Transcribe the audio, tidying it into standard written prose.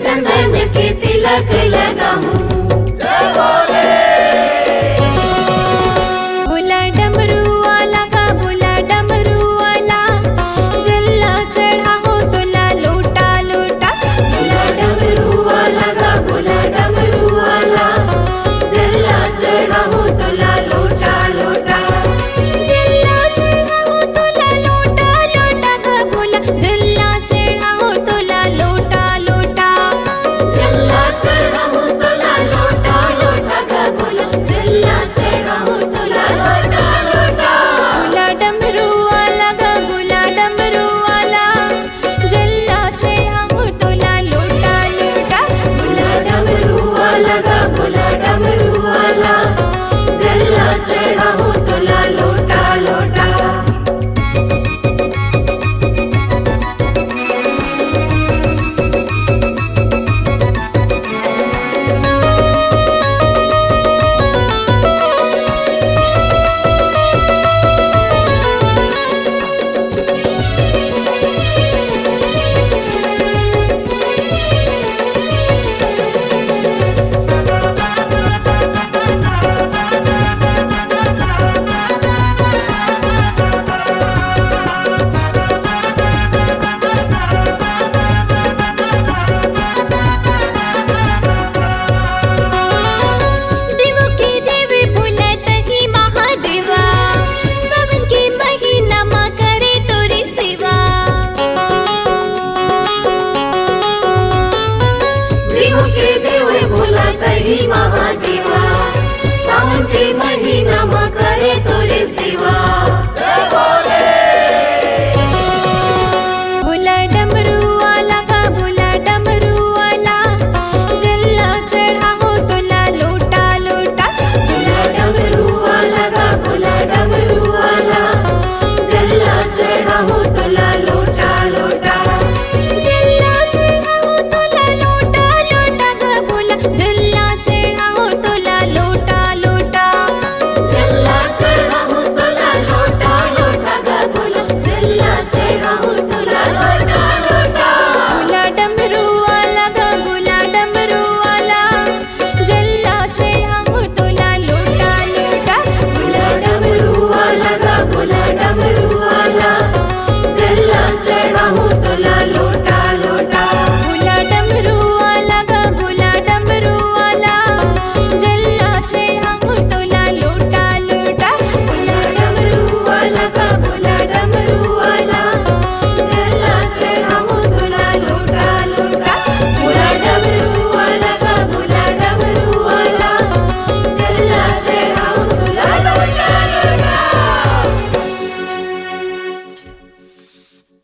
चंदन के तिलक लगाऊं। भोला डमरू वाला का भोला डमरू वाला, जल्ला चढ़ा हो तुला लोटा लोटा। भोला डमरू वाला का भोला डमरू वाला, जल्ला चढ़ा हो तुला लोटा लोटा। जल्ला चढ़ा हो तुला लोटा लोटा का भोला, जल्ला चढ़ा हो तुला लोटा लोटा। जल्ला चढ़ा हो तुला लोटा लोटा का भोला, जल्ला चढ़ा हो तुला लोटा लोटा। भोला डमरू वाला का भोला डमरू वाला, जल्ला चढ़ा हो तुला लोटा लोटा। भोला डमरू वाला का भोला डमरू वाला, जल्ला चढ़ा हो तुला लोटा लोटा। देवों के देव भोलत ही महादेवा, सावन के महीना माँ करे तोरी सेवा। देवों के देव भोलत ही महादेवा, सावन के महीना माँ करे तोरी सेवा।